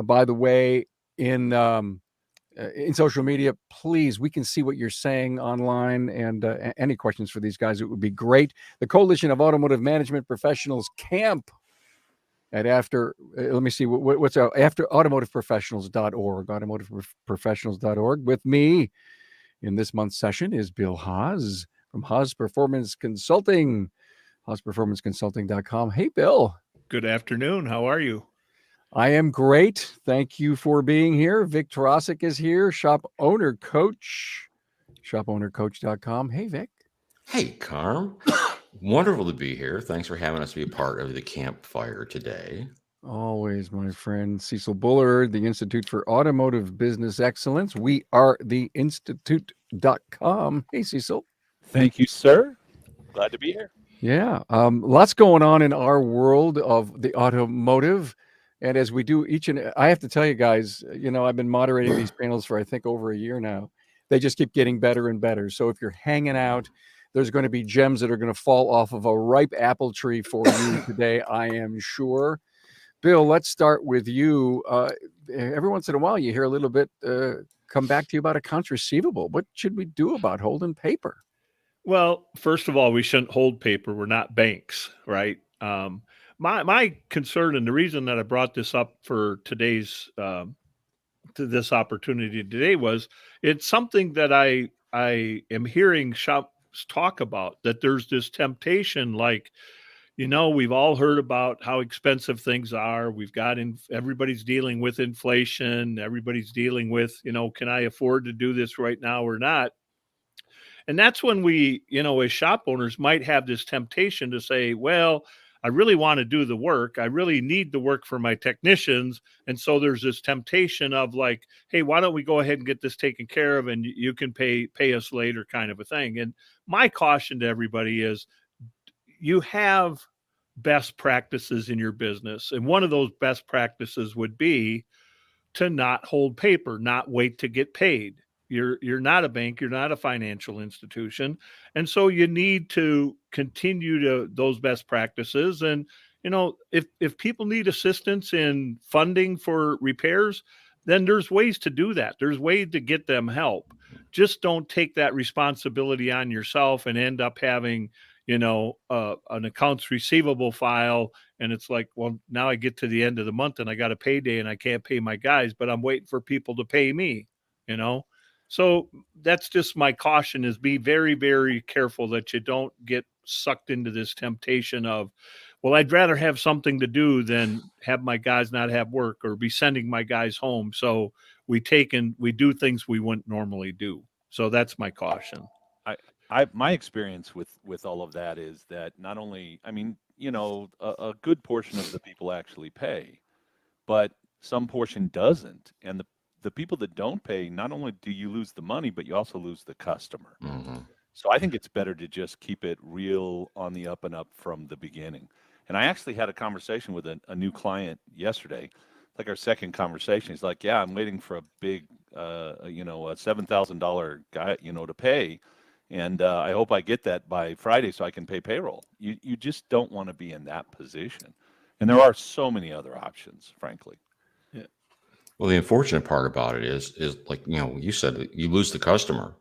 By the way, in social media, please, we can see what you're saying online, and any questions for these guys, it would be great. The Coalition of Automotive Management Professionals camp at let me see, what's after automotiveprofessionals.org, automotiveprofessionals.org. With me in this month's session is Bill Haas from Haas Performance Consulting, haasperformanceconsulting.com. Hey, Bill. Good afternoon. How are you? I am great. Thank you for being here. Vic Tarasic is here, shop owner coach, shopownercoach.com. Hey, Vic. Hey, Carm. Wonderful to be here. Thanks for having us be a part of the campfire today. Always, my friend. Cecil Bullard, the Institute for Automotive Business Excellence. We are the institute.com. Hey, Cecil. Thank you, sir. Glad to be here. Yeah. Lots going on in our world of the automotive. And as we do I have to tell you guys, I've been moderating these panels for, I think, over a year now. They just keep getting better and better. So if you're hanging out, there's going to be gems that are going to fall off of a ripe apple tree for you today, I am sure. Bill, let's start with you. Every once in a while, you hear a little bit come back to you about accounts receivable. What should we do about holding paper? Well, first of all, we shouldn't hold paper. We're not banks, right? My concern, and the reason that I brought this up for today's to this opportunity today, was it's something that I am hearing shops talk about, that there's this temptation, like, we've all heard about how expensive things are. Everybody's dealing with inflation. Everybody's dealing with, can I afford to do this right now or not? And that's when we, as shop owners, might have this temptation to say, well, I really want to do the work. I really need the work for my technicians. And so there's this temptation of like, hey, why don't we go ahead and get this taken care of, and you can pay us later, kind of a thing. And my caution to everybody is, you have best practices in your business. And one of those best practices would be to not hold paper, not wait to get paid. You're not a bank, you're not a financial institution. And so you need to continue to those best practices. And, if people need assistance in funding for repairs, then there's ways to do that. There's ways to get them help. Just don't take that responsibility on yourself and end up having, an accounts receivable file. And it's like, well, now I get to the end of the month and I got a payday and I can't pay my guys, but I'm waiting for people to pay me, So that's just my caution, is be very, very careful that you don't get sucked into this temptation of, well, I'd rather have something to do than have my guys not have work or be sending my guys home. So we do things we wouldn't normally do. So that's my caution. My experience with all of that is that not only, a good portion of the people actually pay, but some portion doesn't. And the people that don't pay, not only do you lose the money, but you also lose the customer. Mm-hmm. So I think it's better to just keep it real on the up and up from the beginning. And I actually had a conversation with a new client yesterday, like our second conversation. He's like, yeah, I'm waiting for a big, a $7,000 guy, to pay. And I hope I get that by Friday so I can pay payroll. You just don't want to be in that position. And there are so many other options, frankly. Yeah. Well, the unfortunate part about it is like, you said that you lose the customer.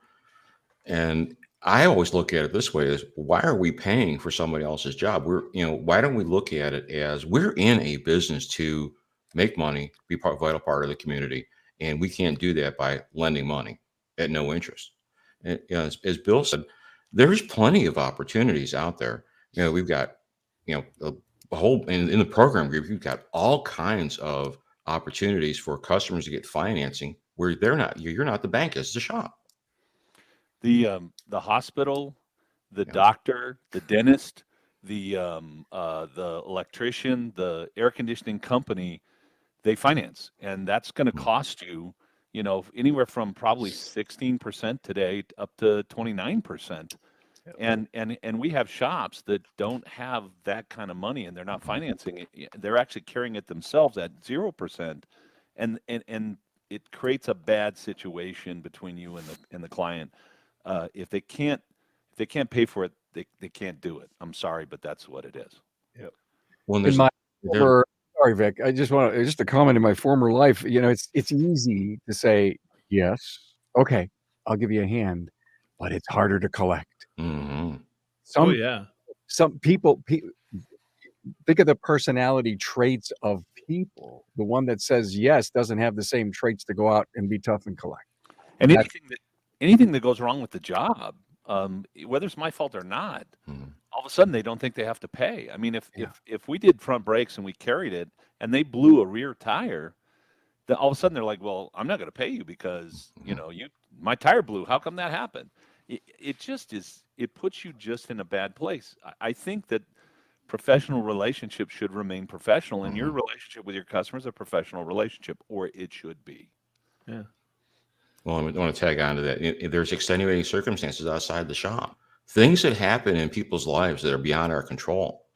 And I always look at it this way: is why are we paying for somebody else's job? Why don't we look at it as we're in a business to make money, be a vital part of the community. And we can't do that by lending money at no interest. And, as Bill said, there's plenty of opportunities out there. We've got, a whole, in the program group, you've got all kinds of opportunities for customers to get financing where you're not the bank, it's the shop. The hospital, the doctor, the dentist, the electrician, the air conditioning company, they finance, and that's going to cost you, anywhere from probably 16% today up to 29%. And we have shops that don't have that kind of money, and they're not financing it. They're actually carrying it themselves at 0%, and it creates a bad situation between you and the client. If they can't pay for it, they can't do it. I'm sorry, but that's what it is. Yep. Well, In my sorry, Vic. I just want to just a comment in my former life. You know, it's easy to say yes, okay, I'll give you a hand, but it's harder to collect. Mhm. Oh Some yeah. some people think of the personality traits of people. The one that says yes doesn't have the same traits to go out and be tough and collect. And That's anything that goes wrong with the job, whether it's my fault or not, Mhm. all of a sudden they don't think they have to pay. I mean, yeah. if we did front brakes and we carried it and they blew a rear tire, then all of a sudden they're like, "Well, I'm not going to pay you because my tire blew. How come that happened?" It just is. It puts you just in a bad place. I think that professional relationships should remain professional, and your Mhm. relationship with your customer is a professional relationship, or it should be. Yeah. Well, I want to tag on to that. There's extenuating circumstances outside the shop, things that happen in people's lives that are beyond our control.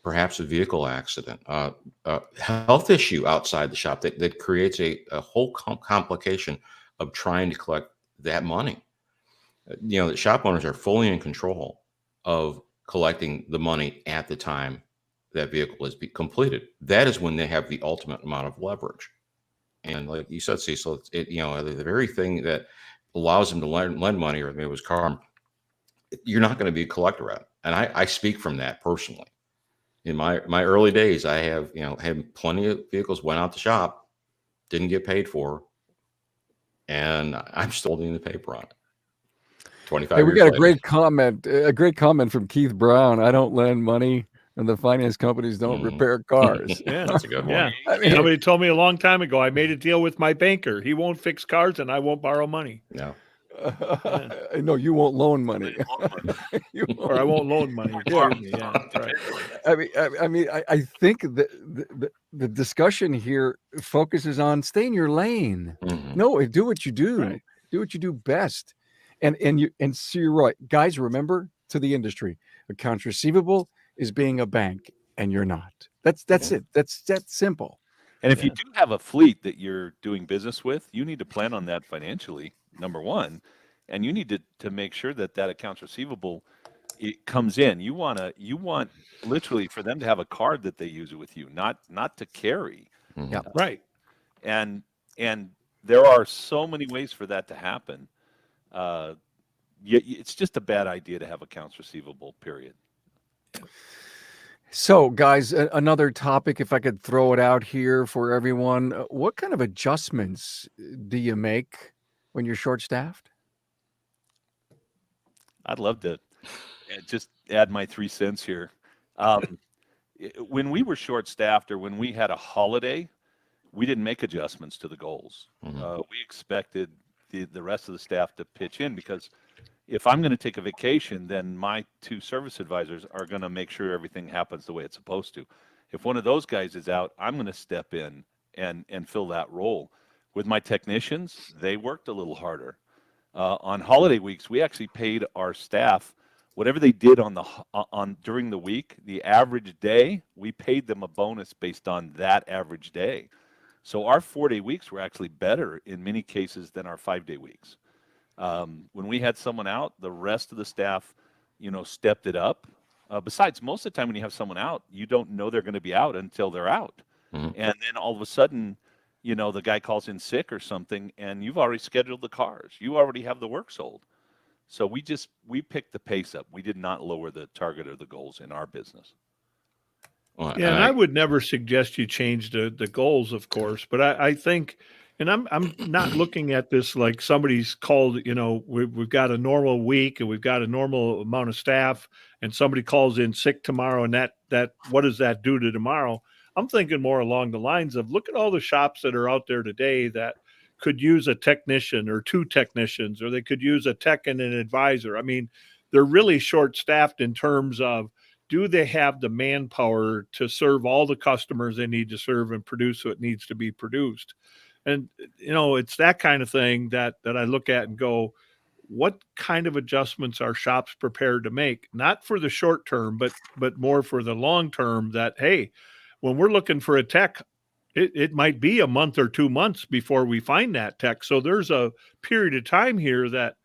Perhaps a vehicle accident, a health issue outside the shop that creates a whole complication of trying to collect that money. The shop owners are fully in control of collecting the money at the time that vehicle is completed. That is when they have the ultimate amount of leverage. And like you said, Cecil, the very thing that allows them to lend money, or maybe it was car, you're not going to be a collector at. And I speak from that personally. In my early days, I have had plenty of vehicles went out the shop, didn't get paid for, and I'm still holding the paper on it. Hey, 25 we years got later. a great comment from Keith Brown. I don't lend money, and the finance companies don't Mhm. repair cars. Yeah. That's a good one. Yeah. I mean, Somebody told me a long time ago, I made a deal with my banker. He won't fix cars and I won't borrow money. Yeah. no, you won't loan money. You Or I won't loan money. Yeah. Excuse me. Yeah. Right. I think the discussion here focuses on stay in your lane. Mhm. No, do what you do. Right. Do what you do best. And so you're right. Guys, remember to the industry, accounts receivable is being a bank and you're not. That's it. That's simple. And if you Yeah. do have a fleet that you're doing business with, you need to plan on that financially, number one, and you need to make sure that that accounts receivable it comes in. You want literally for them to have a card that they use with you, not to carry. Mhm. Yeah. Right. And there are so many ways for that to happen. It's just a bad idea to have accounts receivable. Period. So, guys, another topic, if I could throw it out here for everyone, what kind of adjustments do you make when you're short-staffed? I'd love to just add my 3 cents here. When we were short staffed or when we had a holiday, we didn't make adjustments to the goals. Mhm. We expected the rest of the staff to pitch in because if I'm going to take a vacation, then my two service advisors are going to make sure everything happens the way it's supposed to. If one of those guys is out, I'm going to step in and fill that role. With my technicians, they worked a little harder. On holiday weeks, we actually paid our staff whatever they did on during the week, the average day, we paid them a bonus based on that average day. So our 4-day weeks were actually better in many cases than our 5-day weeks. When we had someone out, the rest of the staff, stepped it up. Besides, most of the time when you have someone out, you don't know they're going to be out until they're out. Mhm. And then all of a sudden, the guy calls in sick or something, and you've already scheduled the cars. You already have the work sold. So we picked the pace up. We did not lower the target or the goals in our business. Well, Yeah, and I would never suggest you change the goals, of course, but I think, and I'm not looking at this like somebody's called, we've got a normal week and we've got a normal amount of staff, and somebody calls in sick tomorrow, and that what does that do to tomorrow? I'm thinking more along the lines of look at all the shops that are out there today that could use a technician or two technicians, or they could use a tech and an advisor. I mean, they're really short staffed in terms of do they have the manpower to serve all the customers they need to serve and produce what needs to be produced? And it's that kind of thing that I look at and go, what kind of adjustments are shops prepared to make? Not for the short term, but more for the long term. That hey, when we're looking for a tech, it might be a month or 2 months before we find that tech. So there's a period of time here that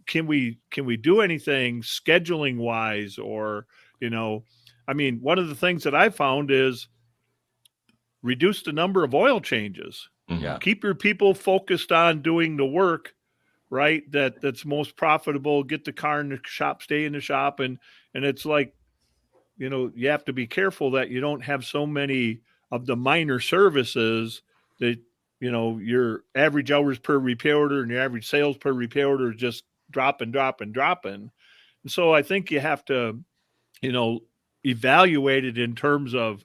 can we do anything scheduling wise, or I mean, one of the things that I found is reduce the number of oil changes. Mhm. Yeah. Keep your people focused on doing the work, right? That's most profitable. Get the car in the shop, stay in the shop. And it's like, you have to be careful that you don't have so many of the minor services that, your average hours per repair order and your average sales per repair order is just dropping. And so I think you have to, evaluate it in terms of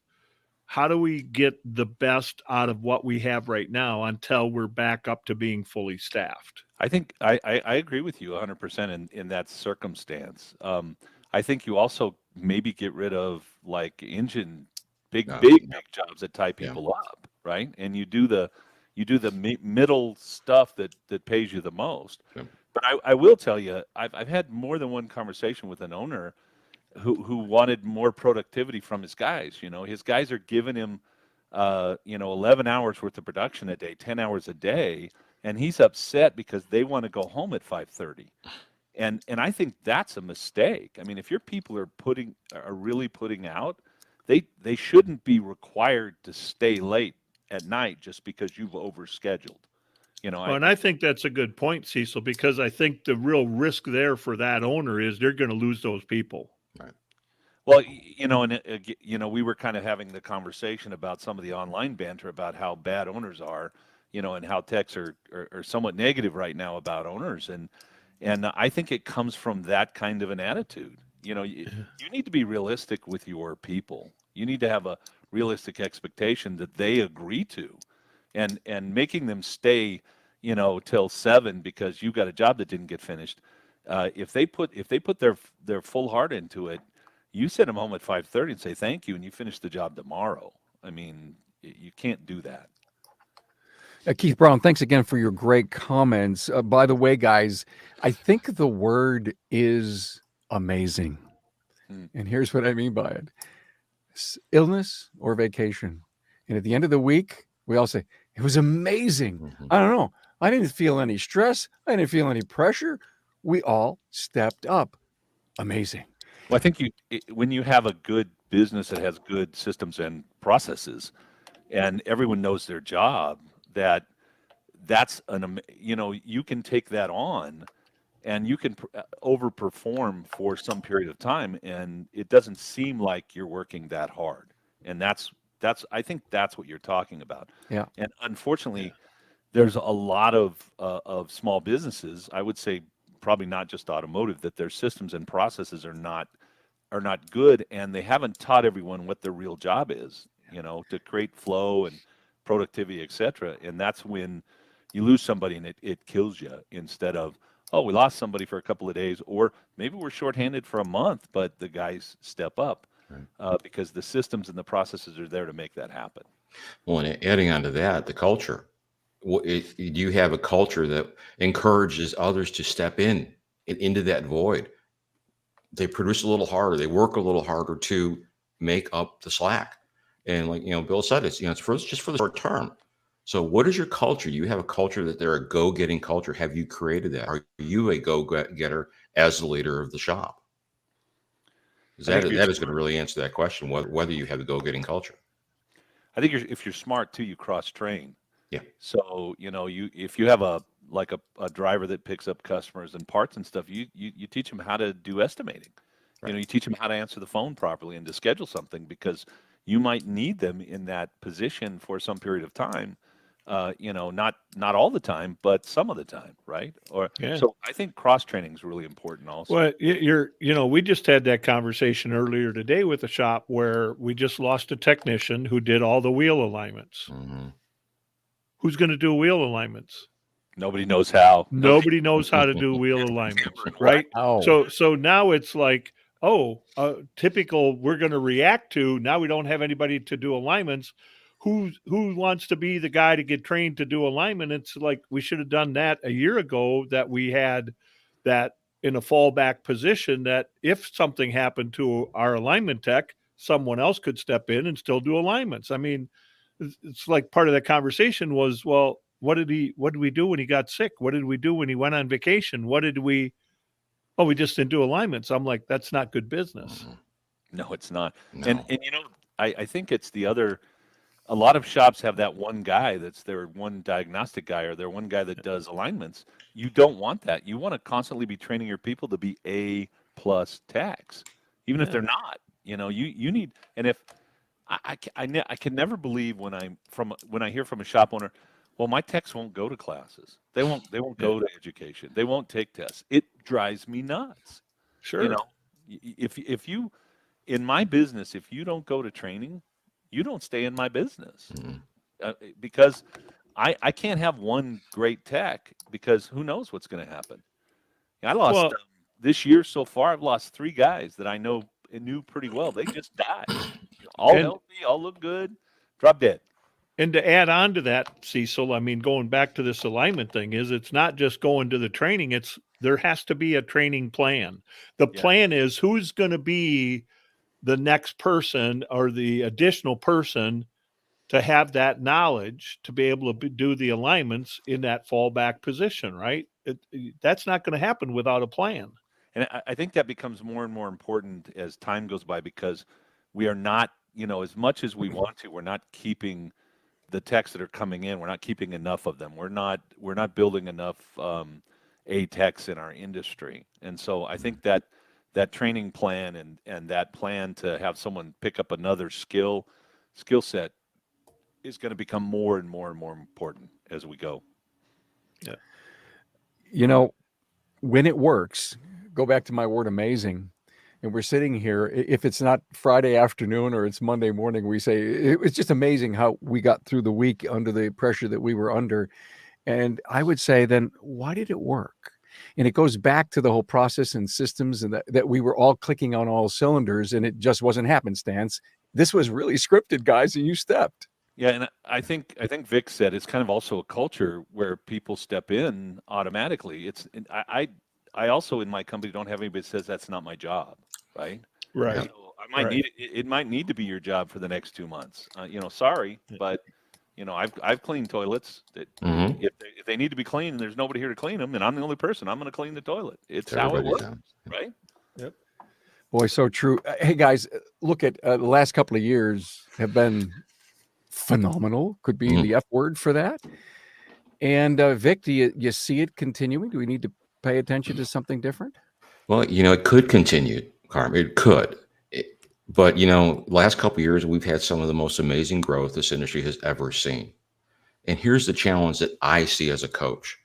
how do we get the best out of what we have right now until we're back up to being fully staffed. I think I agree with you 100% in that circumstance. I think you also maybe get rid of like big jobs that tie Yeah. people up, right? And you do the middle stuff that pays you the most. Yeah. But I will tell you, I've had more than one conversation with an owner who wanted more productivity from his guys. His guys are giving him 11 hours worth of production a day, 10 hours a day, and he's upset because they want to go home at 5:30. And I think that's a mistake. I mean, if your people are really putting out, they shouldn't be required to stay late at night just because you've overscheduled. And I think that's a good point, Cecil, because I think the real risk there for that owner is they're going to lose those people. Well, we were kind of having the conversation about some of the online banter about how bad owners are, and how techs are somewhat negative right now about owners. And I think it comes from that kind of an attitude. You need to be realistic with your people. You need to have a realistic expectation that they agree to, and making them stay, till 7 because you got a job that didn't get finished. If they put their full heart into it, you send them home at 5:30 and say thank you, and you finish the job tomorrow. I mean, you can't do that. Keith Brown, thanks again for your great comments. By the way, guys, I think the word is amazing. And here's what I mean by it. Illness or vacation. And at the end of the week, we all say, it was amazing. Mhm. I don't know. I didn't feel any stress. I didn't feel any pressure. We all stepped up. Amazing. Well, I think when you have a good business that has good systems and processes, and everyone knows their job, that's you can take that on, and you can overperform for some period of time, and it doesn't seem like you're working that hard. And I think that's what you're talking about. Yeah. And unfortunately, there's a lot of small businesses, I would say probably not just automotive, that their systems and processes are not good, and they haven't taught everyone what their real job is, to create flow and productivity, etc. And that's when you lose somebody and it kills you, instead of, oh, we lost somebody for a couple of days, or maybe we're shorthanded for a month, but the guys step up, because the systems and the processes are there to make that happen. Well, and adding on to that, the culture. You have a culture that encourages others to step into that void. They produce a little harder. They work a little harder to make up the slack. And like, Bill said, it's just for the short term. So what is your culture? You have a culture that they're a go-getting culture. Have you created that? Are you a go-getter as the leader of the shop? That is going to really answer that question, whether you have a go-getting culture. I think if you're smart too, you cross-train. Yeah. So, if you have a driver that picks up customers and parts and stuff, you teach them how to do estimating. Right. You teach them how to answer the phone properly and to schedule something, because you might need them in that position for some period of time. Not all the time, but some of the time, right? So I think cross training is really important also. Well, we just had that conversation earlier today with a shop where we just lost a technician who did all the wheel alignments. Mm-hmm. Who's going to do wheel alignments? Nobody knows how. Nobody knows how to do wheel alignments, right? Oh. So now it's like, typical, we're going to react to, now we don't have anybody to do alignments. Who wants to be the guy to get trained to do alignment? It's like, we should have done that a year ago, that we had that in a fallback position, that if something happened to our alignment tech, someone else could step in and still do alignments. I mean, it's like part of that conversation was, well, what did we do when he got sick? What did we do when he went on vacation? We just didn't do alignments. I'm like, that's not good business. Mm-hmm. No, it's not. No. And I think it's the other a lot of shops have that one guy that's their one diagnostic guy or their one guy that does alignments. You don't want that. You want to constantly be training your people to be A plus techs, even if Yeah. they're not. You need, and if I can never believe when I hear from a shop owner, well, my techs won't go to classes. They won't Yeah. go to education. They won't take tests. It drives me nuts. You Sure. know, if you in my business, if you don't go to training, you don't stay in my business Mhm. because I can't have one great tech because who knows what's going to happen. I lost Well, this year so far. I've lost 3 guys that I know and knew pretty well. They just died. All and healthy, all look good, drop dead. and to add on to that, Cecil, I mean, going back to this alignment thing is it's not just going to the training. It's there has to be a training plan. The Yeah. plan is who's going to be the next person or the additional person to have that knowledge to be able to do the alignments in that fallback position, right? That's not going to happen without a plan. And I think that becomes more and more important as time goes by because we are not, as much as we want to, we're not keeping the techs that are coming in. We're not keeping enough of them. We're not building enough A techs in our industry. And so I think that training plan and that plan to have someone pick up another skill set is going to become more and more and more important as we go. Yeah. You know, when it works, go back to my word amazing. And we're sitting here, if it's not Friday afternoon or it's Monday morning, we say it's just amazing how we got through the week under the pressure that we were under. And I would say, then why did it work? And it goes back to the whole process and systems and that we were all clicking on all cylinders and it just wasn't happenstance. This was really scripted, guys, and you stepped. Yeah, and I think Vic said it's kind of also a culture where people step in automatically. And I also in my company don't have anybody that says that's not my job, right? Right. So I might Right. need it might need to be your job for the next 2 months. Sorry, but I've cleaned toilets that Mhm. if they need to be cleaned and there's nobody here to clean them, and I'm the only person, I'm going to clean the toilet. It's how it Everybody's works, down. right? Yep. Boy, so true. Hey, guys, look at the last couple of years have been phenomenal. Could be Mhm. the F word for that. And Vic, do you see it continuing? Do we need to pay attention to something different? Well, it could continue, Carm. It could. But, last couple of years, we've had some of the most amazing growth this industry has ever seen. And here's the challenge that I see as a coach.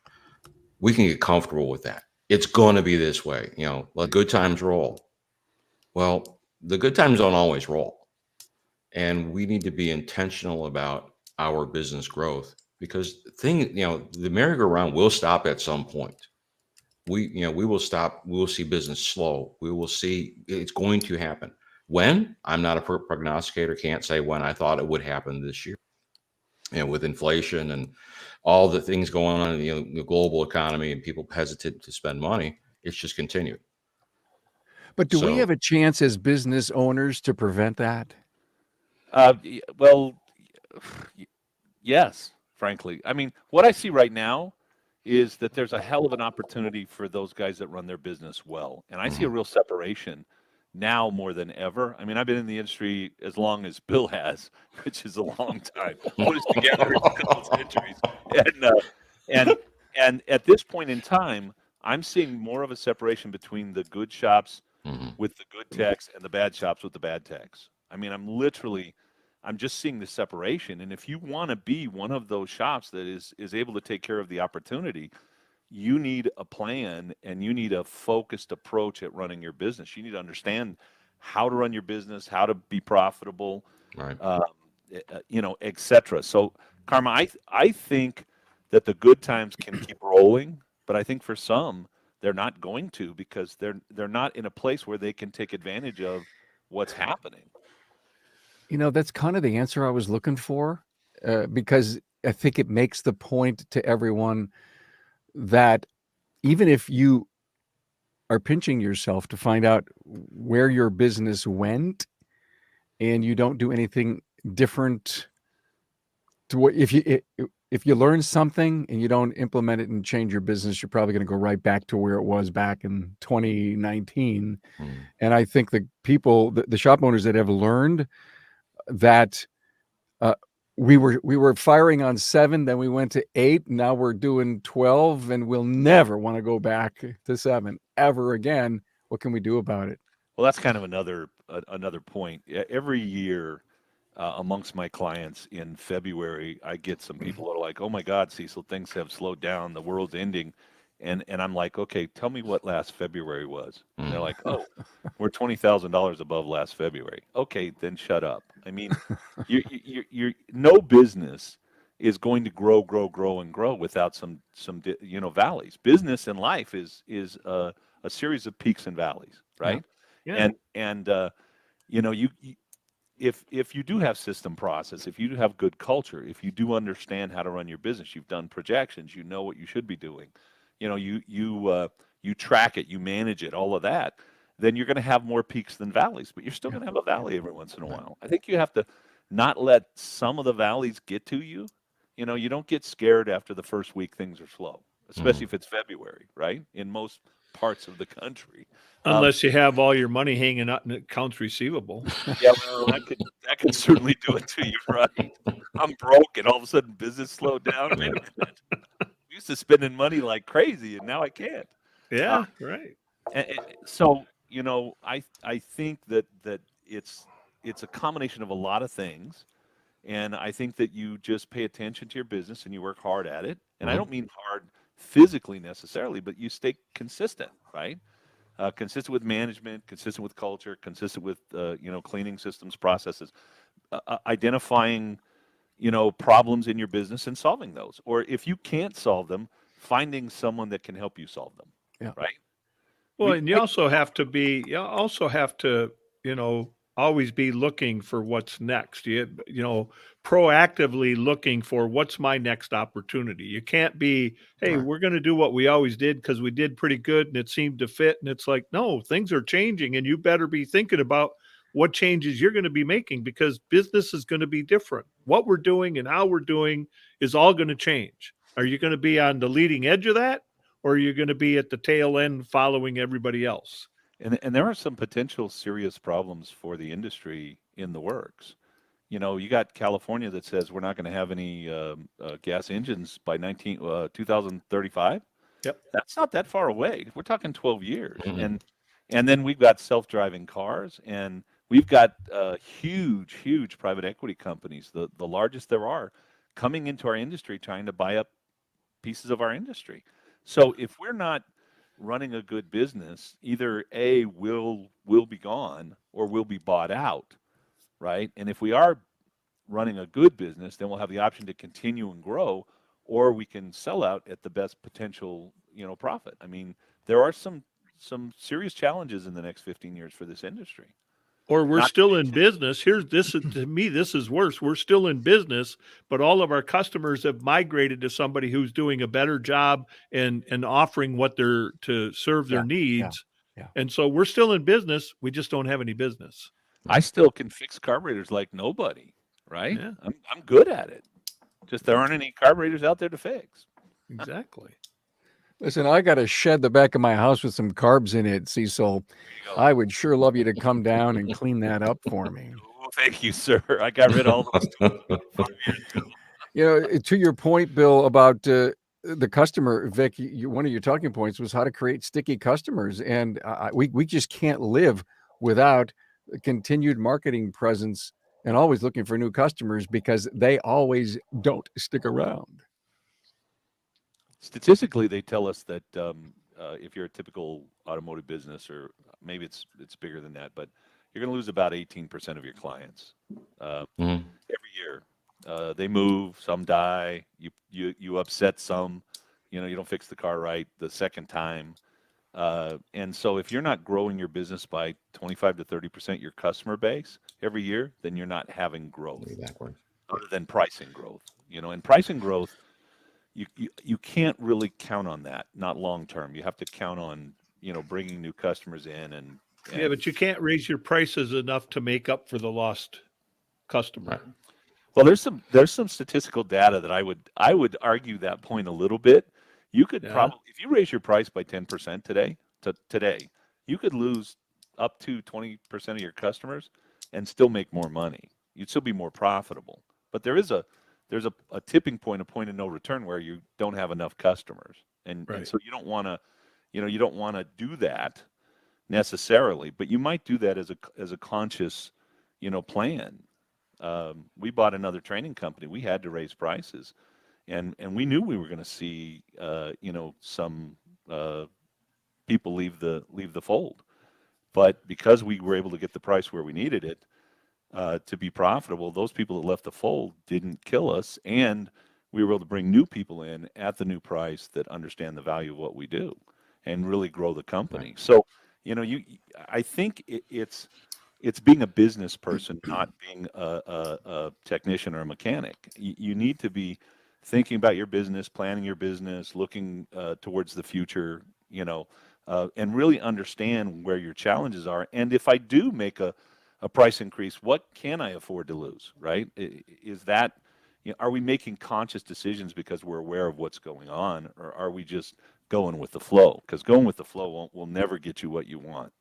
We can get comfortable with that. It's going to be this way. Let good times roll. Well, the good times don't always roll. And we need to be intentional about our business growth because the merry-go-round will stop at some point. We will stop. We will see business slow. We will see it's going to happen. When? I'm not a prognosticator. Can't say when. I thought it would happen this year. With inflation and all the things going on in the global economy and people hesitant to spend money, it's just continued. But do we So have a chance as business owners to prevent that? Well, yes, frankly. I mean, what I see right now is that there's a hell of an opportunity for those guys that run their business well. And I see a real separation now more than ever. I mean, I've been in the industry as long as Bill has, which is a long time. Put us together a couple centuries. And at this point in time, I'm seeing more of a separation between the good shops mhm. with the good techs and the bad shops with the bad techs. I mean, I'm just seeing the separation. And if you want to be one of those shops that is able to take care of the opportunity, you need a plan and you need a focused approach at running your business. You need to understand how to run your business, how to be profitable, Right. et cetera. So, Karma, I think that the good times can keep rolling, but I think for some they're not going to because they're not in a place where they can take advantage of what's happening. That's kind of the answer I was looking for, because I think it makes the point to everyone that even if you are pinching yourself to find out where your business went and you don't do anything different to what if you learn something and you don't implement it and change your business, you're probably going to go right back to where it was back in 2019. Mhm. And I think the people, the shop owners that have learned that we were firing on 7, then we went to 8, now we're doing 12, and we'll never want to go back to 7 ever again. What can we do about it? Well, that's kind of another point. Every year, amongst my clients in February, I get some people that are like, "Oh my God, Cecil, things have slowed down. The world's ending," and I'm like, "Okay, tell me what last February was." And they're like, "Oh, we're $20,000 above last February." Okay, then shut up. I mean, no business is going to grow, grow, grow, and grow without valleys. Business and life is a series of peaks and valleys, right? Yeah. And if you do have system process, if you do have good culture, if you do understand how to run your business, you've done projections, you know what you should be doing, you track it, you manage it, all of that, then you're going to have more peaks than valleys, but you're still going to have a valley every once in a while. I think you have to not let some of the valleys get to you. You don't get scared after the first week things are slow, especially if it's February, right? In most parts of the country. Unless you have all your money hanging out in accounts receivable. Yeah, well, that could certainly do it to you, right? I'm broke, and all of a sudden business slowed down. Wait a minute. I'm used to spending money like crazy, and now I can't. Yeah, right. So I think that it's a combination of a lot of things, and I think that you just pay attention to your business and you work hard at it. And I don't mean hard physically necessarily, but you stay consistent, right? Consistent with management, consistent with culture, consistent with cleaning systems, processes, identifying problems in your business and solving those. Or if you can't solve them, finding someone that can help you solve them. Yeah. Right. Well, and you also have to, always be looking for what's next. Proactively looking for what's my next opportunity. You can't be, hey, we're going to do what we always did because we did pretty good and it seemed to fit. And it's like, no, things are changing and you better be thinking about what changes you're going to be making because business is going to be different. What we're doing and how we're doing is all going to change. Are you going to be on the leading edge of that? Or are you going to be at the tail end following everybody else? And there are some potential serious problems for the industry in the works. You got California that says we're not going to have any gas engines by 2035. Yep. That's not that far away. We're talking 12 years. And then we've got self-driving cars, and we've got huge private equity companies, the largest there are, coming into our industry trying to buy up pieces of our industry. So if we're not running a good business, either A, we'll be gone or we'll be bought out, right? And if we are running a good business, then we'll have the option to continue and grow, or we can sell out at the best potential, profit. I mean, there are some serious challenges in the next 15 years for this industry. Or we're still in business. To me, this is worse. We're still in business, but all of our customers have migrated to somebody who's doing a better job and offering what they're to serve their needs. Yeah. And so we're still in business. We just don't have any business. I still can fix carburetors like nobody, right? Yeah. I'm good at it. Just there aren't any carburetors out there to fix. Exactly. Listen, I got a shed the back of my house with some carbs in it, Cecil. I would sure love you to come down and clean that up for me. Oh, thank you, sir. I got rid of all those. To your point, Bill, about the customer, Vic, one of your talking points was how to create sticky customers. And we just can't live without a continued marketing presence and always looking for new customers because they always don't stick around. Statistically, they tell us that if you're a typical automotive business, or maybe it's bigger than that, but you're going to lose about 18% of your clients every year. They move, some die, you upset some, you don't fix the car right the second time. And so if you're not growing your business by 25 to 30% your customer base every year, then you're not having growth other than pricing growth. And pricing growth, you can't really count on that, not long term. You have to count on, bringing new customers in and yeah, but you can't raise your prices enough to make up for the lost customer. Right. Well, there's some statistical data that I would argue that point a little bit. You could probably, if you raise your price by 10% today, you could lose up to 20% of your customers and still make more money. You'd still be more profitable, but there's a tipping point, a point of no return where you don't have enough customers, and Right. so you don't want to, you don't want to do that necessarily, but you might do that as a conscious, plan. We bought another training company. We had to raise prices, and we knew we were going to see, some people leave the fold. But because we were able to get the price where we needed it to be profitable, those people that left the fold didn't kill us, and we were able to bring new people in at the new price that understand the value of what we do, and really grow the company. So, I think it's being a business person, not being a technician or a mechanic. You need to be thinking about your business, planning your business, looking towards the future, and really understand where your challenges are. And if I do make a price increase, what can I afford to lose, right? Is that, are we making conscious decisions because we're aware of what's going on, or are we just going with the flow? Because going with the flow will never get you what you want.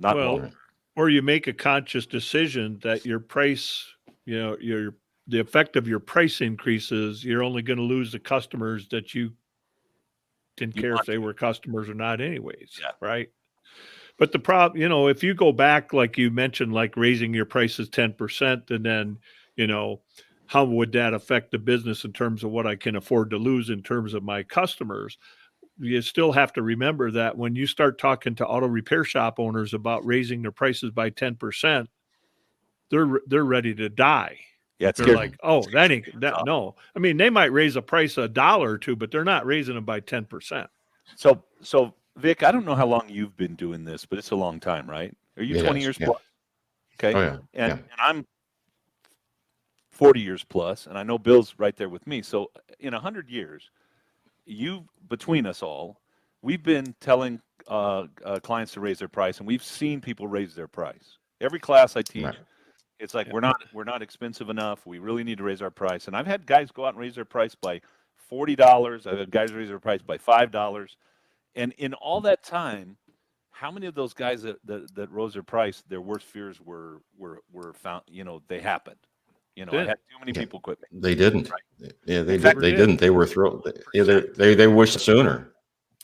Not Well, long. or you make a conscious decision that your price, the effect of your price increases, you're only going to lose the customers that you didn't You care if want they to. were customers or not anyways, Yeah. right? But the problem, if you go back, like you mentioned, like raising your prices 10%, and then, how would that affect the business in terms of what I can afford to lose in terms of my customers? You still have to remember that when you start talking to auto repair shop owners about raising their prices by 10%, they're ready to die. Yeah, it's They're scary. like, oh, that ain't that. No, I mean, they might raise a price $1 or $2, but they're not raising them by 10%. So Vic, I don't know how long you've been doing this, but it's a long time, right? Are you It 20 is, years yeah. plus? Okay. Oh yeah, And yeah. I'm 40 years plus, and I know Bill's right there with me. So in 100 years, between us all, we've been telling clients to raise their price, and we've seen people raise their price. Every class I teach, Right. it's like Yeah. we're not expensive enough. We really need to raise our price. And I've had guys go out and raise their price by $40. I've had guys raise their price by $5. And in all that time, how many of those guys that rose their price, their worst fears were found? They happened. I Did. had too many Yeah. people quit me. They didn't. Right. Yeah, In fact, they didn't. They were thrilled. Yeah, they wished sooner.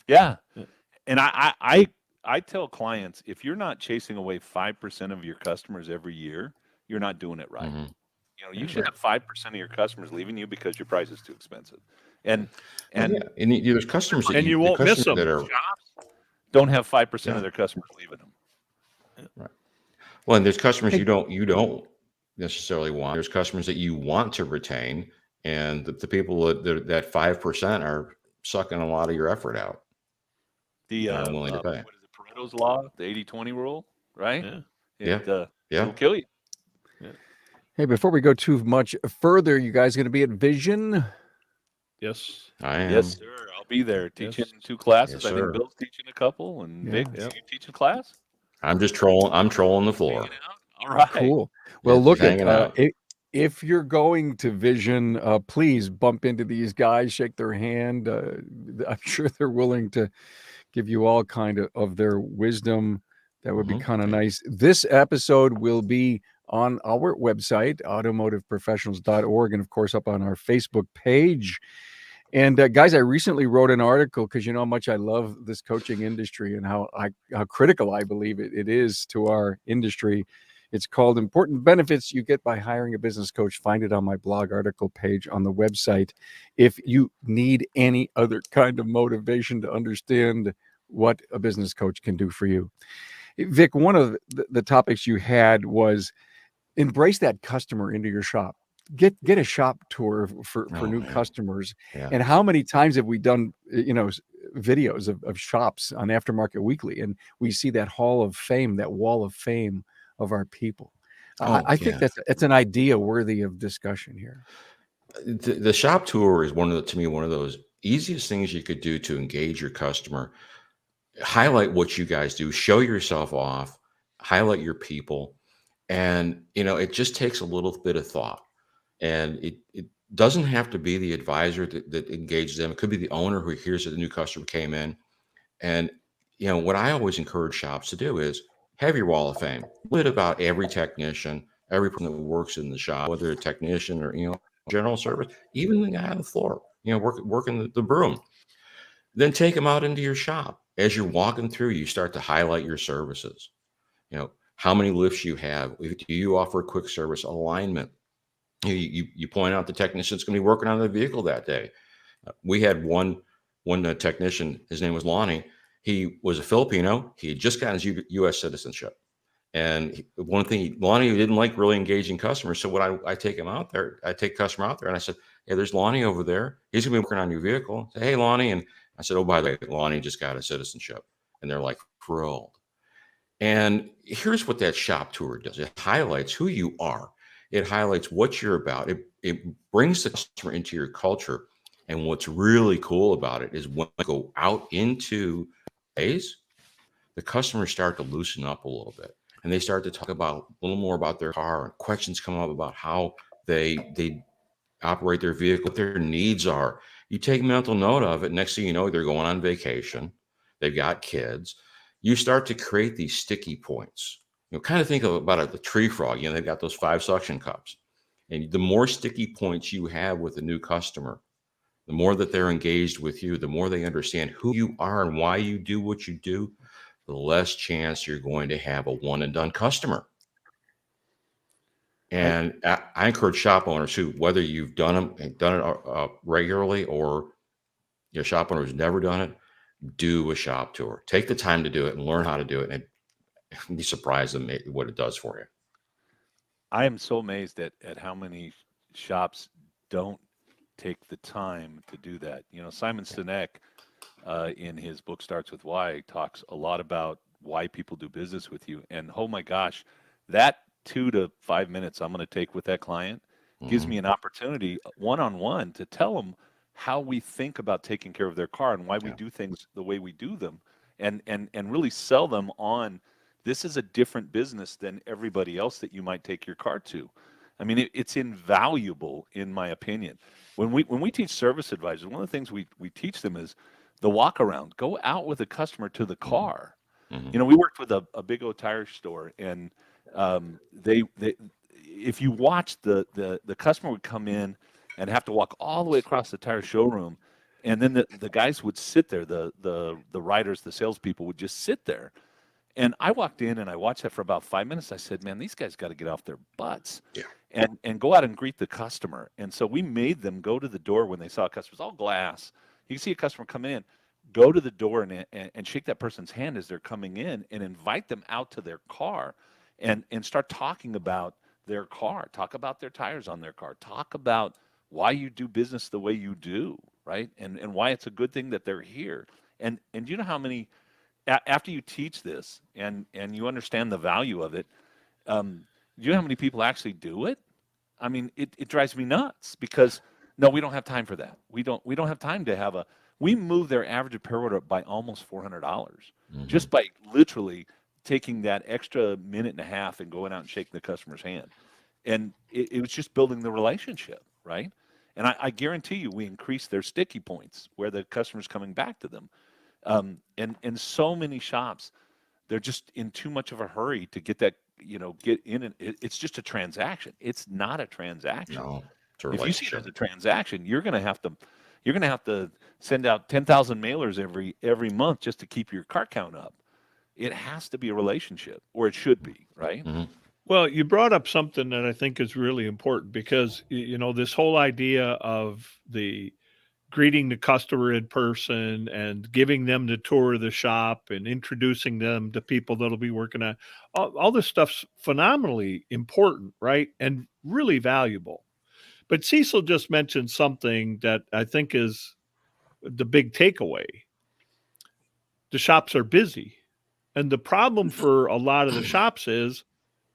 yeah. Yeah. And I tell clients, if you're not chasing away 5% of your customers every year, you're not doing it right. Mhm. You should have 5% of your customers leaving you because your price is too expensive. And Well, yeah, and there's customers that And you the won't miss customers them. that are shops don't have 5% yeah. of their customers leaving them. Right. Well, and there's customers Hey, you don't necessarily want. There's customers that you want to retain, and the people that 5% are sucking a lot of your effort out The and aren't willing to pay. what is it, Pareto's law, the 80-20 rule, right? Yeah. Yeah, It'll yeah. kill you. hey, before we go too much further, you guys going to be at Vision? Yes. I am. Yes, sir. I'll be there teaching Yes. 2 classes. Yes, I think sir. Bill's teaching a couple, and Yeah. Vic, Yep. you teaching a class? I'm just trolling. I'm trolling the floor. Hanging out? All right. Cool. Yeah, Well, just look at hanging out. if you're going to Vision, please bump into these guys, shake their hand. I'm sure they're willing to give you all kind of their wisdom. That would be kind of nice. This episode will be on our website, automotiveprofessionals.org, and of course up on our Facebook page. And guys, I recently wrote an article because you know how much I love this coaching industry and how critical I believe it is to our industry. It's called Important Benefits You Get by Hiring a Business Coach. Find it on my blog article page on the website. If you need any other kind of motivation to understand what a business coach can do for you. Vic, one of the topics you had was embrace that customer into your shop. Get a shop tour for new man. customers. Yeah. And how many times have we done, videos of shops on Aftermarket Weekly, and we see that hall of fame, that wall of fame of our people. I think that's an idea worthy of discussion here. The shop tour is to me one of those easiest things you could do to engage your customer. Highlight what you guys do, show yourself off, highlight your people, and it just takes a little bit of thought. And it doesn't have to be the advisor that engages them. It could be the owner who hears that the new customer came in. And what I always encourage shops to do is have your wall of fame. A bit about every technician, every person that works in the shop, whether a technician or, general service, even the guy on the floor, working the broom. Then take them out into your shop. As you're walking through, you start to highlight your services. How many lifts you have. Do you offer quick service alignment? You point out the technician's going to be working on the vehicle that day. We had one technician. His name was Lonnie. He was a Filipino. He had just gotten his U.S. citizenship. And one thing, Lonnie didn't like really engaging customers. So when I take him out there, I take customer out there and I said, hey, there's Lonnie over there. He's going to be working on your vehicle. I said, hey, Lonnie. And I said, oh, by the way, Lonnie just got a citizenship. And they're like thrilled. And here's what that shop tour does. It highlights who you are. It highlights what you're about. It brings the customer into your culture. And what's really cool about it is when you go out into days, the customers start to loosen up a little bit. And they start to talk about a little more about their car. And questions come up about how they operate their vehicle, what their needs are. You take mental note of it. Next thing you know, they're going on vacation. They've got kids. You start to create these sticky points. Kind of think about the tree frog. They've got those 5 suction cups. And the more sticky points you have with a new customer, the more that they're engaged with you, the more they understand who you are and why you do what you do, the less chance you're going to have a one and done customer. And I encourage shop owners who, whether you've done it regularly or your shop owner has never done it, do a shop tour. Take the time to do it and learn how to do it, and be surprised at what it does for you. I am so amazed at how many shops don't take the time to do that. Simon Sinek, in his book Starts With Why, talks a lot about why people do business with you. And oh my gosh, that 2 to 5 minutes I'm going to take with that client gives me an opportunity one-on-one to tell them how we think about taking care of their car and why we do things the way we do them, and really sell them on, this is a different business than everybody else that you might take your car to. I mean, it's invaluable, in my opinion. When we teach service advisors, one of the things we teach them is the walk around. Go out with a customer to the car. We worked with a big old tire store, and they if you watch the customer would come in and have to walk all the way across the tire showroom, and then the guys would sit there, the riders, the salespeople would just sit there. And I walked in and I watched that for about 5 minutes. I said, man, these guys got to get off their butts and go out and greet the customer. And so we made them go to the door when they saw a customer. It's all glass. You see a customer come in, go to the door and shake that person's hand as they're coming in and invite them out to their car and start talking about their car, talk about their tires on their car, talk about why you do business the way you do, right? And why it's a good thing that they're here. And you know how many, after you teach this and you understand the value of it, you know how many people actually do it? I mean, it drives me nuts because no, we don't have time for that. We don't have time to have we move their average repair order up by almost $400 just by literally taking that extra minute and a half and going out and shaking the customer's hand. And it was just building the relationship, right? And I guarantee you we increase their sticky points where the customer's coming back to them. And so many shops, they're just in too much of a hurry to get that, get in. And it's just a transaction. It's not a transaction. No, if you see it as a transaction, you're going to have to send out 10,000 mailers every month just to keep your car count up. It has to be a relationship, or it should be, right? Well, you brought up something that I think is really important because, this whole idea of the greeting the customer in person and giving them the tour of the shop and introducing them to people that'll be working on all this stuff's phenomenally important, right? And really valuable. But Cecil just mentioned something that I think is the big takeaway. The shops are busy. And the problem for a lot of the shops is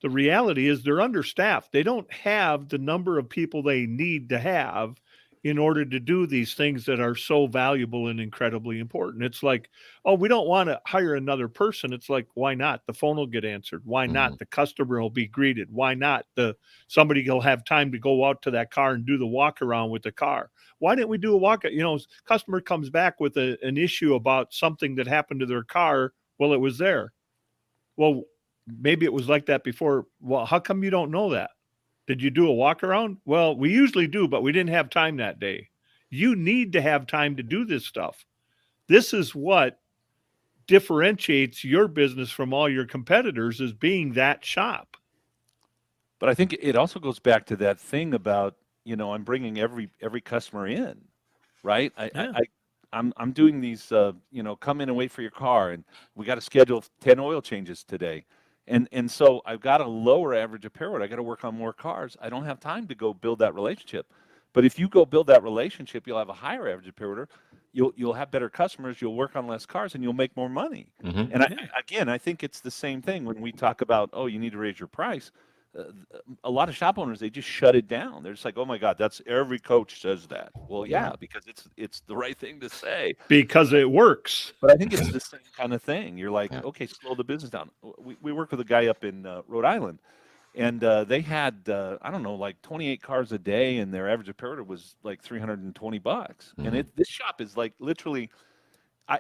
the reality is they're understaffed. They don't have the number of people they need to have in order to do these things that are so valuable and incredibly important. It's like, oh, we don't want to hire another person. It's like, why not? The phone will get answered. Why not? The customer will be greeted. Why not? Somebody will have time to go out to that car and do the walk around with the car. Why didn't we do a walk? Customer comes back with an issue about something that happened to their car. Well, it was there. Well, maybe it was like that before. Well, how come you don't know that? Did you do a walk around? Well, we usually do, but we didn't have time that day. You need to have time to do this stuff. This is what differentiates your business from all your competitors, is being that shop. But I think it also goes back to that thing about, I'm bringing every customer in, right? Yeah. I'm doing these, come in and wait for your car, and we got to schedule 10 oil changes today. And so I've got a lower average repair order. I got to work on more cars. I don't have time to go build that relationship. But if you go build that relationship, you'll have a higher average repair order. You'll have better customers. You'll work on less cars, and you'll make more money. Mhm. And again, I think it's the same thing when we talk about, oh, you need to raise your price. A lot of shop owners, they just shut it down. They're just like, oh my God, that's every coach says that. Well, yeah, because it's the right thing to say. Because it works. But I think it's the same kind of thing. You're like, Yeah. okay, slow the business down. We work with a guy up in Rhode Island, and they had I don't know, like 28 cars a day, and their average repair order was like $320. And this shop is like literally,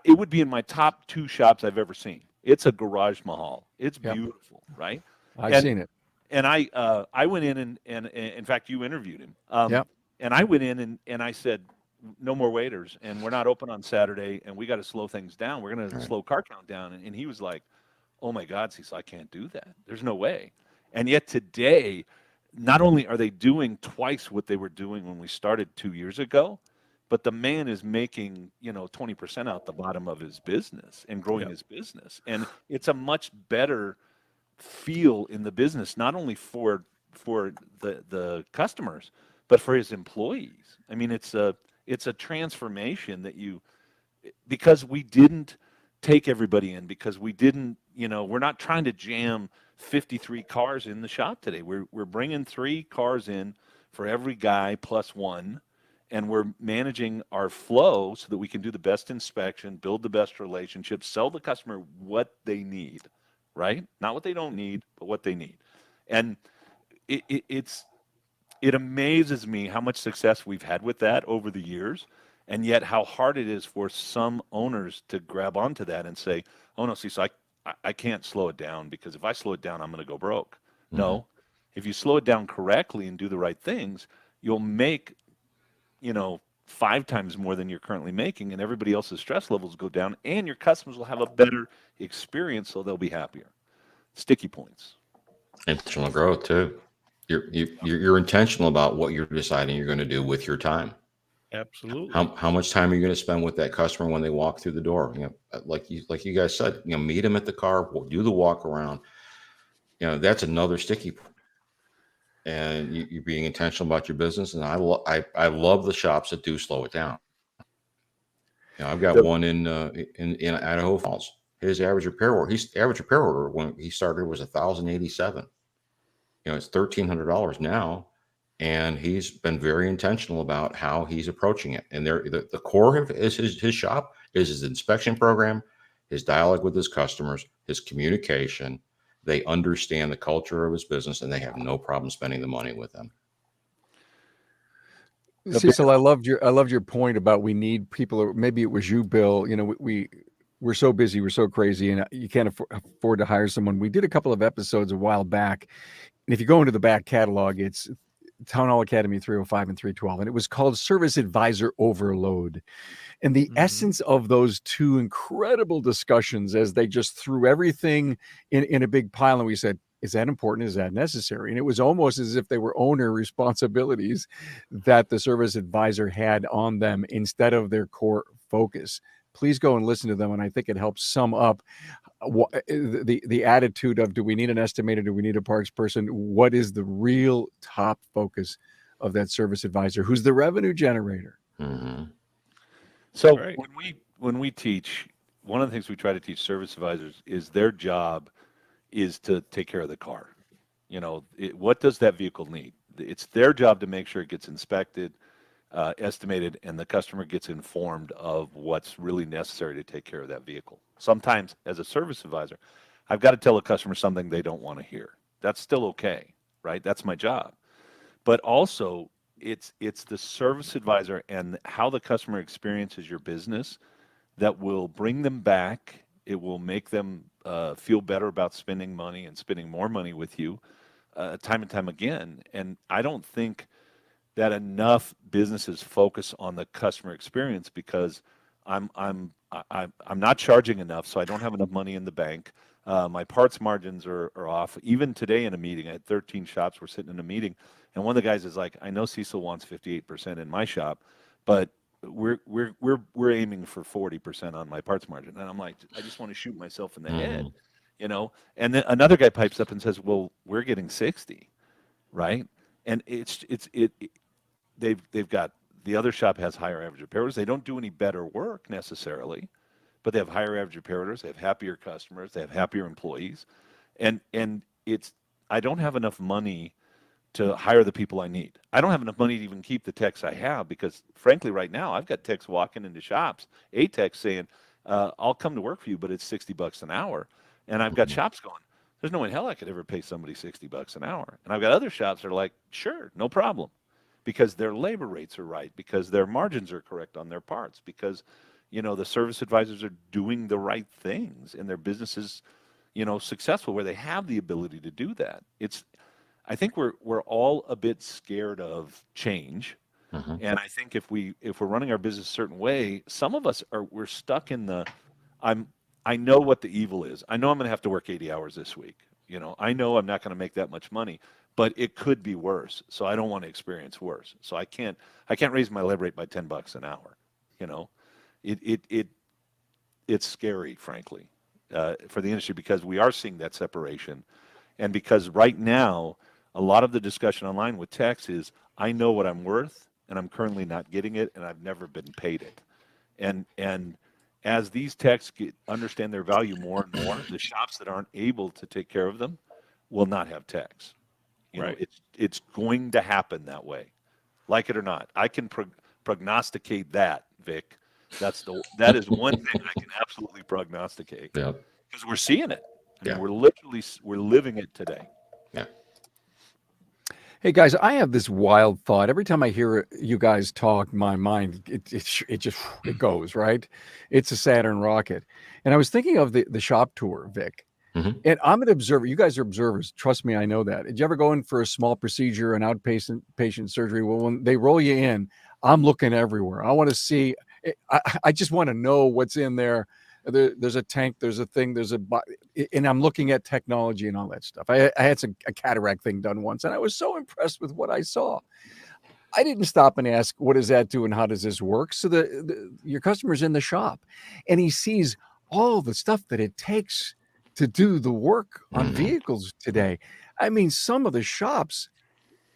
it would be in my top 2 shops I've ever seen. It's a garage mahal. It's Yep. beautiful, right? I've seen it. And I went in and in fact you interviewed him. Yep. And I went in and I said, no more waiters, and we're not open on Saturday, and we got to slow things down. We're going to slow car count down. And he was like, oh my God, Cecil, I can't do that. There's no way. And yet today, not only are they doing twice what they were doing when we started 2 years ago, but the man is making 20% out the bottom of his business and growing his business. And it's a much better feel in the business, not only for the customers, but for his employees. I mean, it's a transformation that because we didn't take everybody in, because we didn't, we're not trying to jam 53 cars in the shop today. We're bringing 3 cars in for every guy plus 1, and we're managing our flow so that we can do the best inspection, build the best relationship, sell the customer what they need, right? Not what they don't need, but what they need. And it amazes me how much success we've had with that over the years, and yet how hard it is for some owners to grab onto that and say, oh no, see, so I can't slow it down, because if I slow it down, I'm going to go broke. No, if you slow it down correctly and do the right things, you'll make 5 times more than you're currently making, and everybody else's stress levels go down, and your customers will have a better experience, so they'll be happier. Sticky points. Intentional growth too. You're intentional about what you're deciding you're going to do with your time. Absolutely. How much time are you going to spend with that customer when they walk through the door? Like you guys said, meet them at the car, do the walk around. That's another sticky point. And you're being intentional about your business. And I love the shops that do slow it down. I've got one in Idaho Falls. His average repair order when he started was $1,087. It's $1,300 now, and he's been very intentional about how he's approaching it. And the core of his shop is his inspection program, his dialogue with his customers, his communication. They understand the culture of his business, and they have no problem spending the money with them. Cecil, I loved your point about we need people, or maybe it was you, Bill. We're so busy, we're so crazy, and you can't afford to hire someone. We did a couple of episodes a while back, and if you go into the back catalog, it's Town Hall Academy 305 and 312, and it was called Service Advisor Overload. And the essence of those 2 incredible discussions, as they just threw everything in a big pile, and we said, is that important? Is that necessary? And it was almost as if they were owner responsibilities that the service advisor had on them instead of their core focus. Please go and listen to them, and I think it helps sum up the attitude of, do we need an estimator? Do we need a parks person? What is the real top focus of that service advisor, who's the revenue generator? Mm-hmm. So when we teach, one of the things we try to teach service advisors is their job is to take care of the car. What does that vehicle need? It's their job to make sure it gets inspected, estimated, and the customer gets informed of what's really necessary to take care of that vehicle. Sometimes, as a service advisor, I've got to tell a customer something they don't want to hear. That's still okay, right? That's my job. But also, it's the service advisor and how the customer experiences your business that will bring them back It will make them feel better about spending money and spending more money with you time and time again. And I don't think that enough businesses focus on the customer experience because I'm not charging enough, so I don't have enough money in the bank. My parts margins are off. Even today in a meeting, I had 13 shops. We're sitting in a meeting, and one of the guys is like, "I know Cecil wants 58% in my shop, but we're aiming for 40% on my parts margin." And I'm like, I just want to shoot myself in the head, Mhm. you know. And then another guy pipes up and says, "Well, we're getting 60, right?" And they've got the other shop has higher average repair orders. They don't do any better work necessarily, but they have higher average repair orders. They have happier customers. They have happier employees, and it's I don't have enough money to hire the people I need. I don't have enough money to even keep the techs I have because, frankly, right now I've got techs walking into shops, a tech saying, "I'll come to work for you, but it's $60 an hour," and I've got Mhm. shops going, "There's no way in hell I could ever pay somebody $60 an hour," and I've got other shops that are like, "Sure, no problem," because their labor rates are right, because their margins are correct on their parts, because the service advisors are doing the right things and their business is successful where they have the ability to do that. I think we're all a bit scared of change, Mhm. and I think if we're running our business a certain way, some of us we're stuck in the I'm I know what the evil is. I know I'm going to have to work 80 hours this week. I know I'm not going to make that much money, but it could be worse. So I don't want to experience worse. So I can't raise my labor rate by $10 an hour. You know, it it it it's scary, frankly, for the industry because we are seeing that separation. And because right now, a lot of the discussion online with techs is, I know what I'm worth, and I'm currently not getting it, and I've never been paid it. And as these techs understand their value more and more, the shops that aren't able to take care of them will not have techs. Right. It's going to happen that way, like it or not. I can prognosticate that, Vic. That is one thing I can absolutely prognosticate Yeah. because we're seeing it. I mean, Yeah. we're living it today. Yeah. Hey guys, I have this wild thought. Every time I hear you guys talk, my mind it just it goes right. It's a Saturn rocket, and I was thinking of the shop tour, Vic. Mhm. And I'm an observer. You guys are observers. Trust me, I know that. Did you ever go in for a small procedure, an outpatient patient surgery? Well, when they roll you in, I'm looking everywhere. I want to see. I just want to know what's in there. There's a tank. There's a thing. And I'm looking at technology and all that stuff. I had a cataract thing done once, and I was so impressed with what I saw. I didn't stop and ask, what does that do and how does this work? So your customer's in the shop and he sees all the stuff that it takes to do the work on Mhm. vehicles today. I mean, some of the shops,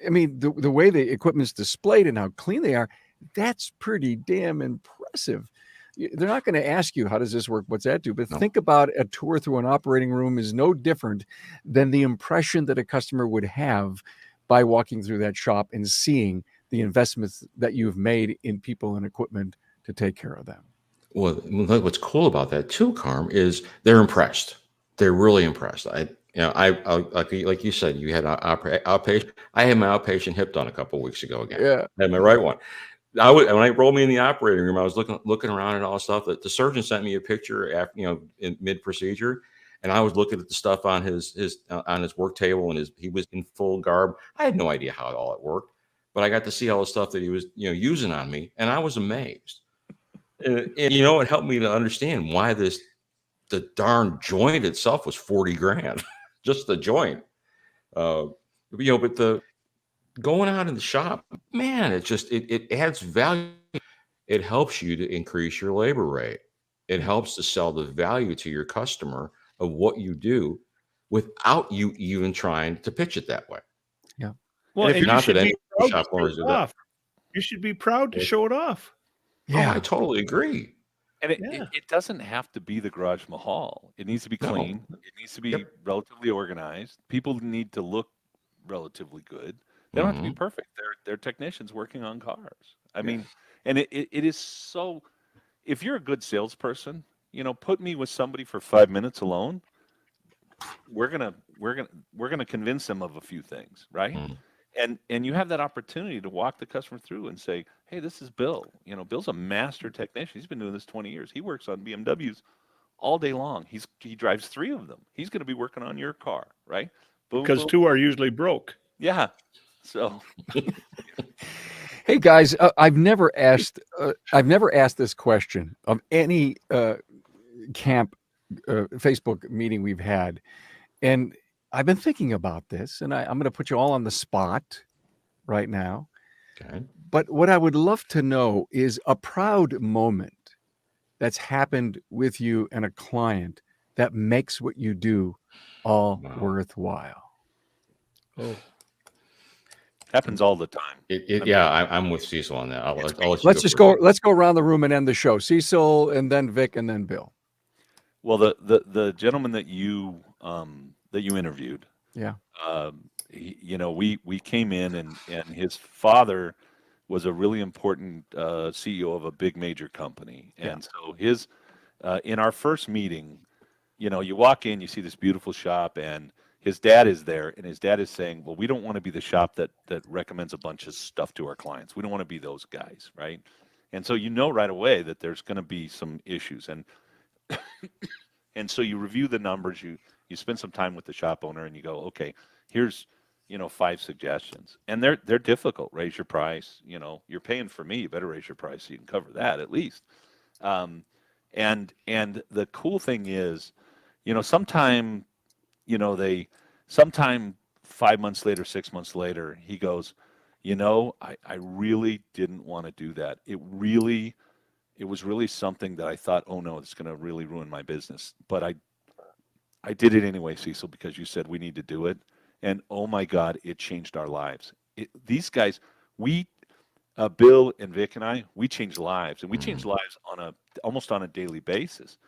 I mean, the way the equipment's displayed and how clean they are, that's pretty damn impressive. They're not going to ask you, how does this work? What's that do? But No. think about a tour through an operating room is no different than the impression that a customer would have by walking through that shop and seeing the investments that you've made in people and equipment to take care of them. Well, what's cool about that too, Carm, is they're impressed. They're really impressed. I like you said, you had outpatient. I had my outpatient hip done a couple of weeks ago again. Yeah. I had my right one. When I rolled me in the operating room, I was looking around and all this stuff. That the surgeon sent me a picture after, in mid procedure, and I was looking at the stuff on his work table, and he was in full garb. I had no idea how all it worked, but I got to see all the stuff that he was using on me, and I was amazed. And it helped me to understand why the darn joint itself was 40 grand, just the joint. Uh, but the going out in the shop, man, it adds value. It helps you to increase your labor rate. It Yeah. helps to sell the value to your customer of what you do without you even trying to pitch it that way. Yeah. Well, And if and you're you Not that should any be proud to shop show owners do it that. off. You should be proud to Yes. show it off. Oh, I Yeah. totally agree. And it, Yeah. it, it doesn't have to be the garage mahal. It needs to be No. clean. It needs to be Yep. relatively organized. People need to look relatively good. They don't have to be Mhm. perfect. They're technicians working on cars. I Yeah. mean, and it is so. If you're a good salesperson, put me with somebody for 5 minutes alone. We're gonna convince them of a few things, right? Mhm. And you have that opportunity to walk the customer through and say, hey, this is Bill. Bill's a master technician. He's been doing this 20 years. He works on BMWs all day long. He drives 3 of them. He's going to be working on your car, right? Boom, Because boom. 2 are usually broke. Yeah. So Hey guys, I've never asked this question of any camp Facebook meeting we've had, and I've been thinking about this, and I'm going to put you all on the spot right now. Okay. But what I would love to know is a proud moment that's happened with you and a client that makes what you do all Wow. worthwhile. Oh, happens all the time. I'm with Cecil on that. I'll let you Let's go. let's go around the room and end the show. Cecil, and then Vic, and then Bill. Well, the gentleman that you interviewed, Yeah. We came in and his father was a really important CEO of a big major company, and so his in our first meeting, you walk in, you see this beautiful shop, and his dad is there, and his dad is saying, well, we don't want to be the shop that recommends a bunch of stuff to our clients. We don't want to be those guys, right? And so right away that there's going to be some issues, and so you review the numbers, you spend some time with the shop owner, and you go, okay, here's 5 suggestions, and they're difficult. Raise your price. You're paying for me, you better raise your price so you can cover that at least. And the cool thing is, sometime 5 months later, 6 months later, he goes, I really didn't want to do that. It was really something that I thought, oh no, it's going to really ruin my business. But I did it anyway, Cecil, because you said we need to do it. And oh my God, it changed our lives. These guys, Bill and Vic and I, we change lives, and we change lives almost on a daily basis.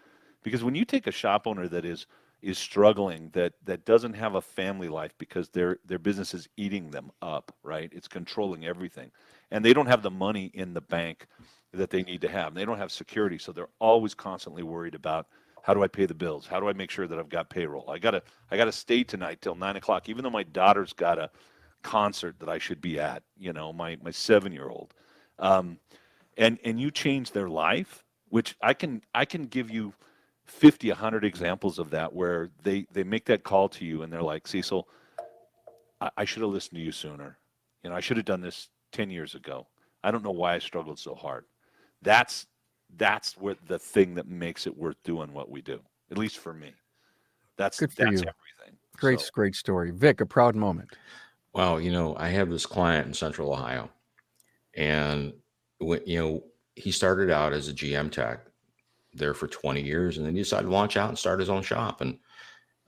Because when you take a shop owner that is struggling, that doesn't have a family life because their business is eating them up, right? It's controlling everything, and they don't have the money in the bank that they need to have. They don't have security, so they're always constantly worried about, how do I pay the bills? How do I make sure that I've got payroll? I gotta stay tonight till 9 o'clock, even though my daughter's got a concert that I should be at. My 7-year-old, and you change their life, which I can give you 50, 100 examples of that, where they make that call to you and they're like, Cecil, I should have listened to you sooner. I should have done this 10 years ago. I don't know why I struggled so hard. That's what the thing that makes it worth doing what we do, at least for me. That's Good for you. everything. Great story. Vic, a proud moment. Wow, I have this client in Central Ohio, and he started out as a GM tech there for 20 years, and then he decided to launch out and start his own shop. And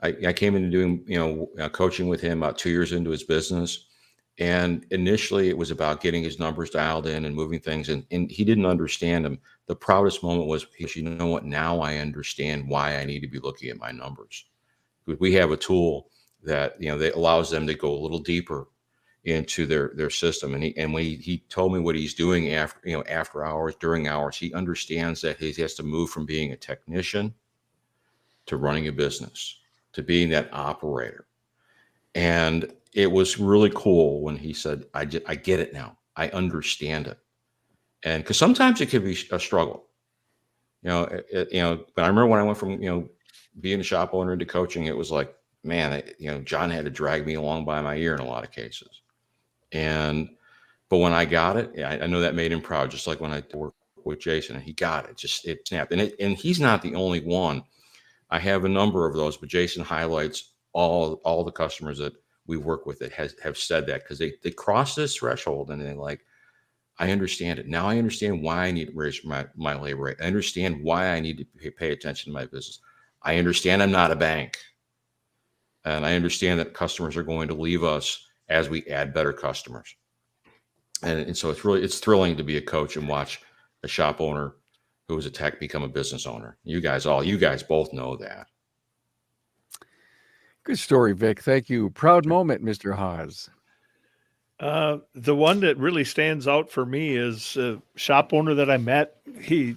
I came into doing coaching with him about 2 years into his business. And initially it was about getting his numbers dialed in and moving things, and he didn't understand them. The proudest moment was, you know what, now I understand why I need to be looking at my numbers. We have a tool that that allows them to go a little deeper into their system. And when he told me what he's doing after hours, during hours, he understands that he has to move from being a technician to running a business, to being that operator. And it was really cool when he said, I get it now. I understand it. And because sometimes it could be a struggle, but I remember when I went from, being a shop owner into coaching, it was like, man, John had to drag me along by my ear in a lot of cases. But when I got it, I know that made him proud, just like when I worked with Jason, and he got it, it snapped. And he's not the only one. I have a number of those, but Jason highlights all the customers that we work with that have said that, because they cross this threshold and they're like, I understand it. Now I understand why I need to raise my labor rate. I understand why I need to pay attention to my business. I understand I'm not a bank. And I understand that customers are going to leave us as we add better customers. And so it's thrilling to be a coach and watch a shop owner who was a tech become a business owner. You guys both know that. Good story, Vic. Thank you. Proud moment, Mr. Haas. The one that really stands out for me is a shop owner that I met. He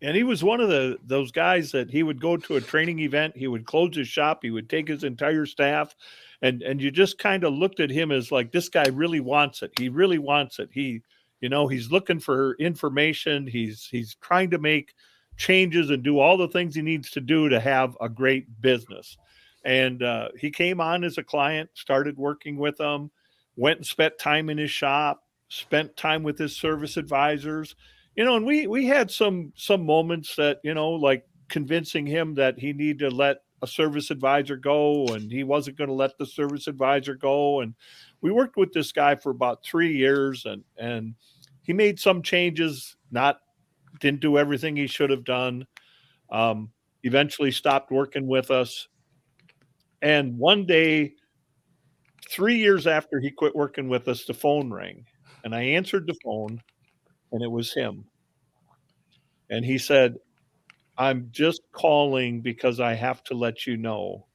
was one of those guys that he would go to a training event. He would close his shop. He would take his entire staff, and you just kind of looked at him as like, this guy really wants it. He really wants it. He's looking for information. He's trying to make changes and do all the things he needs to do to have a great business. And he came on as a client, started working with him, went and spent time in his shop, spent time with his service advisors, and we had some moments that, like convincing him that he needed to let a service advisor go, and he wasn't going to let the service advisor go. And we worked with this guy for about 3 years, and he made some changes, didn't do everything he should have done. Eventually stopped working with us. And one day, 3 years after he quit working with us, the phone rang, and I answered the phone, and it was him. And he said, "I'm just calling because I have to let you know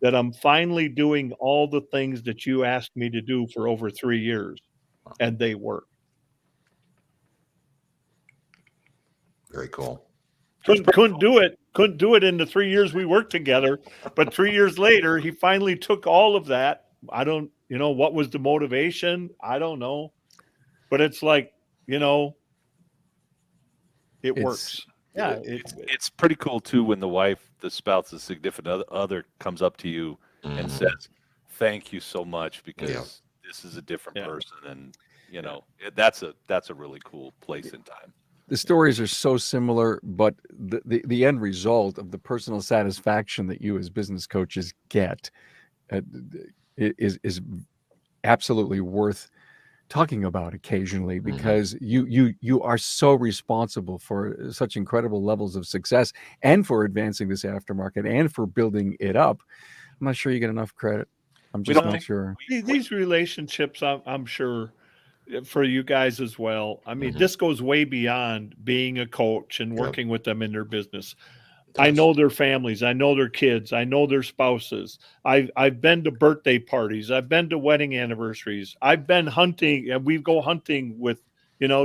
that I'm finally doing all the things that you asked me to do for over 3 years, and they work." Very cool. Couldn't do it in the 3 years we worked together, but 3 years later, he finally took all of that. I don't, what was the motivation? I don't know, but it's like, it It's- works. Yeah, It's pretty cool too when the spouse, the significant other comes up to you and Mhm. says, "Thank you so much because Yeah. this is a different Yeah. person," and that's a really cool place in time. The stories are so similar, but the end result of the personal satisfaction that you as business coaches get is absolutely worth talking about occasionally, because you are so responsible for such incredible levels of success, and for advancing this aftermarket, and for building it up. I'm not sure you get enough credit. I'm just don't not think- sure. these relationships, I'm sure, for you guys as well. I mean, Mhm. this goes way beyond being a coach and Yep. working with them in their business. It I does. know their families. I know their kids. I know their spouses. I've been to birthday parties. I've been to wedding anniversaries. I've been hunting, and we go hunting with,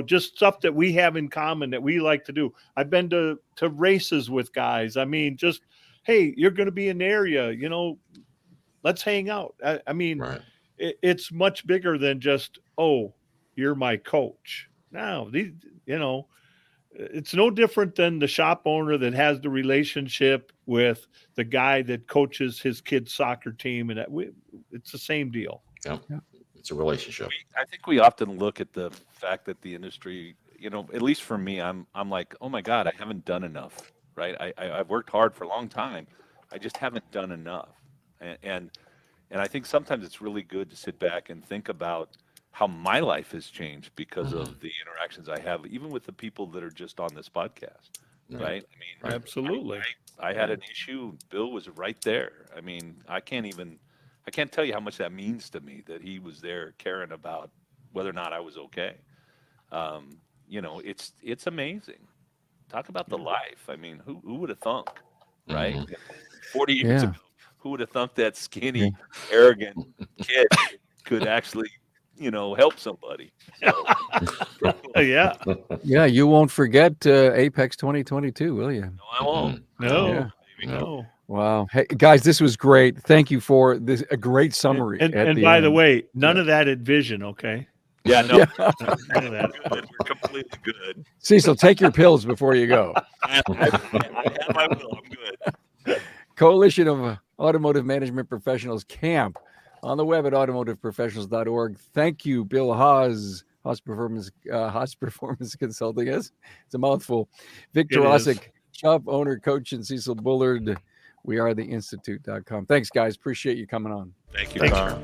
just stuff that we have in common that we like to do. I've been to races with guys. I mean, just, hey, you're going to be in the area, let's hang out. I mean, Right. it's much bigger than just, oh, you're my coach. Now, it's no different than the shop owner that has the relationship with the guy that coaches his kid's soccer team, and it's the same deal. Yep. Yeah. It's a relationship. I think we often look at the fact that the industry, at least for me, I'm like, oh my God, I haven't done enough, right? I've worked hard for a long time. I just haven't done enough. And I think sometimes it's really good to sit back and think about how my life has changed because of the interactions I have, even with the people that are just on this podcast, right? I mean, Right. Absolutely. I had an issue. Bill was right there. I mean, I can't tell you how much that means to me that he was there caring about whether or not I was okay. It's amazing. Talk about the life. I mean, who would have thunk, right? 40 years Yeah. ago, who would have thunk that skinny, arrogant kid could actually, help somebody? So, Yeah. Yeah, you won't forget Apex 2022, will you? no, I won't. No. Yeah. No. Wow. Hey, guys, this was great. Thank you for this, a great summary. And at by the end. way, none of that at Vision, okay? Yeah, no, Yeah. None of that. good. We're completely good. Cecil, take your pills before you go. I have my will. I'm good. Coalition of Automotive Management Professionals Camp on the web at automotiveprofessionals.org. Thank you, Bill Haas, Haas Performance Consulting. It's a mouthful. Victor It is. Osick, shop owner, coach, and Cecil Bullard. We are the Institute.com. Thanks, guys. Appreciate you coming on. Thank you, Thanks. Carl.